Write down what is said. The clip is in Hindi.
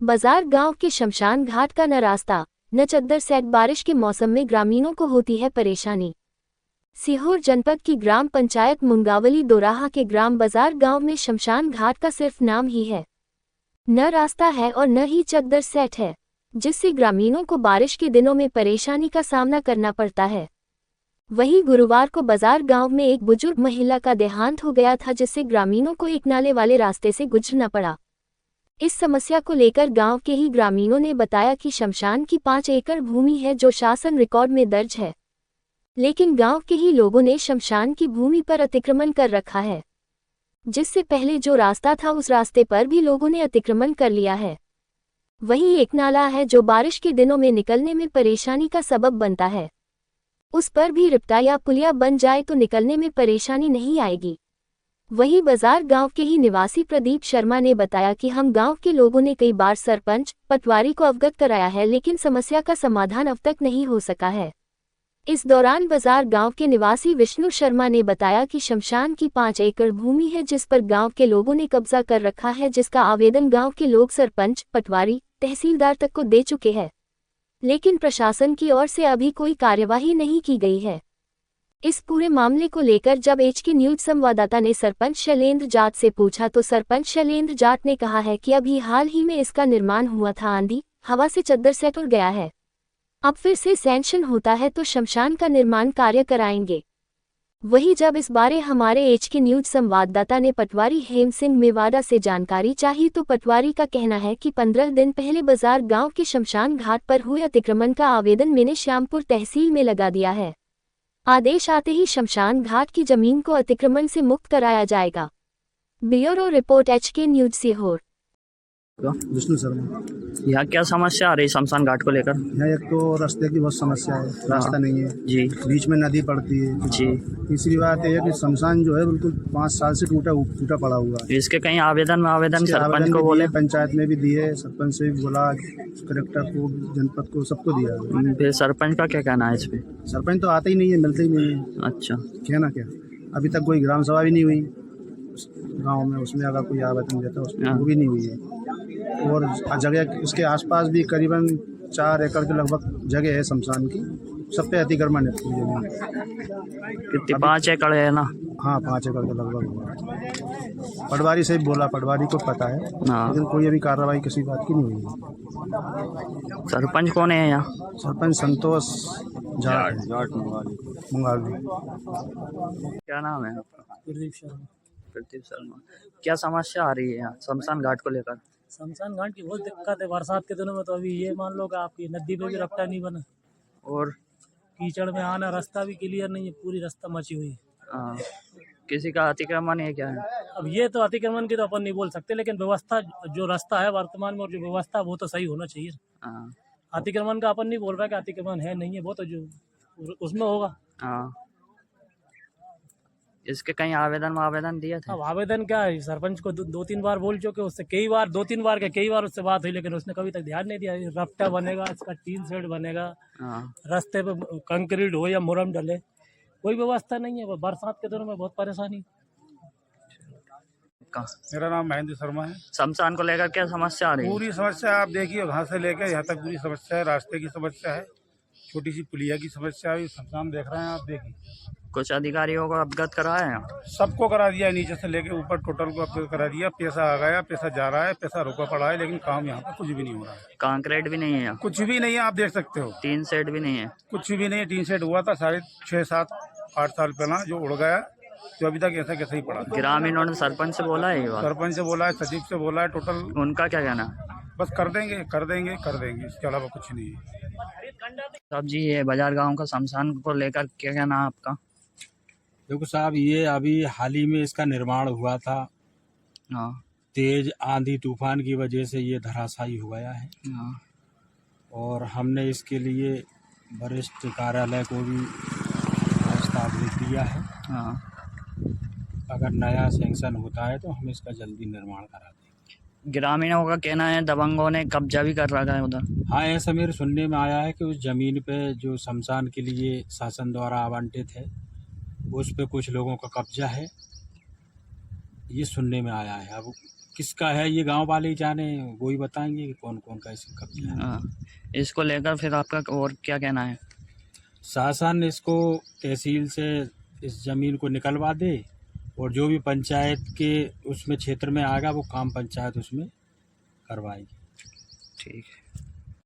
बाजार गांव के शमशान घाट का न रास्ता न चद्दर सेट। बारिश के मौसम में ग्रामीणों को होती है परेशानी। सीहोर जनपद की ग्राम पंचायत मुंगावली दोराहा के ग्राम बाजार गांव में शमशान घाट का सिर्फ नाम ही है। न रास्ता है और न ही चद्दर सेट है, जिससे ग्रामीणों को बारिश के दिनों में परेशानी का सामना करना पड़ता है। वहीं गुरुवार को बाजार गांव में एक बुजुर्ग महिला का देहांत हो गया था, जिससे ग्रामीणों को एक नाले वाले रास्ते से गुजरना पड़ा। इस समस्या को लेकर गांव के ही ग्रामीणों ने बताया कि शमशान की 5 एकड़ भूमि है जो शासन रिकॉर्ड में दर्ज है, लेकिन गांव के ही लोगों ने शमशान की भूमि पर अतिक्रमण कर रखा है, जिससे पहले जो रास्ता था उस रास्ते पर भी लोगों ने अतिक्रमण कर लिया है। वहीं एक नाला है जो बारिश के दिनों में निकलने में परेशानी का सबब बनता है, उस पर भी रिपटा या पुलिया बन जाए तो निकलने में परेशानी नहीं आएगी। वहीं बाजार गांव के ही निवासी प्रदीप शर्मा ने बताया कि हम गांव के लोगों ने कई बार सरपंच पटवारी को अवगत कराया है, लेकिन समस्या का समाधान अब तक नहीं हो सका है। इस दौरान बाजार गांव के निवासी विष्णु शर्मा ने बताया कि शमशान की 5 एकड़ भूमि है जिस पर गांव के लोगों ने कब्जा कर रखा है, जिसका आवेदन गांव के लोग सरपंच पटवारी तहसीलदार तक को दे चुके हैं, लेकिन प्रशासन की ओर से अभी कोई कार्यवाही नहीं की गई है। इस पूरे मामले को लेकर जब HK न्यूज संवाददाता ने सरपंच शैलेंद्र जाट से पूछा तो सरपंच शैलेंद्र जाट ने कहा है कि अभी हाल ही में इसका निर्माण हुआ था, आंधी हवा से चद्दर सेट उड़ गया है, अब फिर से सैंक्शन होता है तो शमशान का निर्माण कार्य कराएंगे। वहीं जब इस बारे हमारे HK न्यूज संवाददाता ने पटवारी हेम सिंह मेवाड़ा से जानकारी चाही तो पटवारी का कहना है कि 15 दिन पहले बाजार गांव के शमशान घाट पर हुए अतिक्रमण का आवेदन मैंने श्यामपुर तहसील में लगा दिया है। आदेश आते ही शमशान घाट की जमीन को अतिक्रमण से मुक्त कराया जाएगा। Bureau report HK news Sehore. Vishnu Sharma. यहाँ क्या समस्या आ रही शमशान घाट को लेकर? यहाँ एक तो रास्ते की बहुत समस्या है, रास्ता नहीं है जी, बीच में नदी पड़ती है जी। तीसरी बात यह है कि शमशान जो है बिल्कुल 5 साल से टूटा पड़ा हुआ है। इसके कहीं आवेदन सरपंच को बोले, पंचायत में भी दिए, सरपंच से भी बोला, कलेक्टर को, जनपद को, सबको दिया। फिर सरपंच का क्या कहना है इस पे? सरपंच तो आते ही नहीं है, मिलते ही नहीं है। अच्छा, कहना क्या, अभी तक कोई ग्राम सभा भी नहीं हुई गांव में, उसमें अगर कोई आवेदन देता है उसमें वो भी नहीं हुई है। और जगह इसके आसपास भी करीबन 4 एकड़ के लगभग जगह है शमशान की, सब पे अतिक्रमण है पूरी जमीन। कितनी 5 एकड़ है ना? हाँ, 5 एकड़ के लगभग। पटवारी से भी बोला, पटवारी को पता है, लेकिन कोई अभी कार्रवाई किसी बात की नहीं हुई। सरपंच कौन है यहाँ? सरपंच संतोष जाट मुंगावली। क्या नाम है आपका? प्रदीप शर्मा। प्रदीप शर्मा। क्या समस्या आ रही है यहाँ शमशान घाट को लेकर? शमशान घाट की बहुत दिक्कत है बरसात के दिनों में। तो अभी ये मान लो कि आपकी नदी पे भी रफ्ता नहीं बना और कीचड़ में आना, रास्ता भी क्लियर नहीं है, पूरी रास्ता मची हुई है। किसी का अतिक्रमण है क्या है? अब ये तो अतिक्रमण की तो अपन नहीं बोल सकते, लेकिन व्यवस्था जो रास्ता है वर्तमान में और जो व्यवस्था वो तो सही होना चाहिए। अतिक्रमण का अपन नहीं बोल रहा कि अतिक्रमण है नहीं है, वो तो जो उसमें होगा। इसके कहीं आवेदन दिया था? अब आवेदन क्या है, सरपंच को 2-3 बार बोल चुके, उससे कई बार 2-3 बार कई बार उससे बात हुई, लेकिन उसने कभी तक ध्यान नहीं दिया। रफ्ता बनेगा, इसका टीन शेड बनेगा, रास्ते पे कंक्रीट हो या मुरम डले, कोई व्यवस्था नहीं है। बरसात के दिनों में बहुत परेशानी। मेरा नाम महेंद्र शर्मा है। शमशान को लेकर क्या समस्या आ रही है? पूरी समस्या आप देखिए, वहाँ से लेकर यहाँ तक पूरी समस्या है। रास्ते की समस्या है, छोटी सी पुलिया की समस्या है। शमशान देख रहे हैं आप, देखिए। कुछ अधिकारियों को अवगत कराया है? सबको करा दिया है, नीचे से लेके ऊपर टोटल को अवगत करा दिया। पैसा आ गया, पैसा जा रहा है, पैसा रुका पड़ा है, लेकिन काम यहाँ पे कुछ भी नहीं हो रहा है। कंक्रीट भी नहीं है यहाँ? कुछ भी नहीं है, आप देख सकते हो। टीन शेड भी नहीं है? कुछ भी नहीं है। टीन शेड हुआ था 6.5, 7, 8 साल पहला, जो उड़ गया, तो अभी तक ऐसा कैसे ही पड़ा। ग्रामीणों ने सरपंच से बोला है? सरपंच से बोला है, सचिव से बोला है, टोटल। उनका क्या कहना? बस कर देंगे, इसके अलावा कुछ नहीं है। साहब जी, ये बाजार गांव का शमशान को लेकर क्या कहना है आपका? देखो साहब, ये अभी हाल ही में इसका निर्माण हुआ था। तेज आंधी तूफान की वजह से ये धराशायी हो गया है। और हमने इसके लिए वरिष्ठ कार्यालय को भी प्रस्ताव लिख दिया है। अगर नया सैंक्शन होता है तो हम इसका जल्दी निर्माण करा देंगे। ग्रामीणों का कहना है दबंगों ने कब्जा भी कर रखा है उधर। हाँ, ऐसा मेरे सुनने में आया है कि उस जमीन पे जो शमशान के लिए शासन द्वारा आवंटित है, उस पे कुछ लोगों का कब्जा है, ये सुनने में आया है। अब किसका है ये गांव वाले ही जाने, वो ही बताएंगे कि कौन कौन का इसका कब्जा है। हाँ, इसको लेकर फिर आपका और क्या कहना है? शासन इसको तहसील से इस जमीन को निकलवा दे और जो भी पंचायत के उसमें क्षेत्र में आएगा वो काम पंचायत उसमें करवाएगी। ठीक है।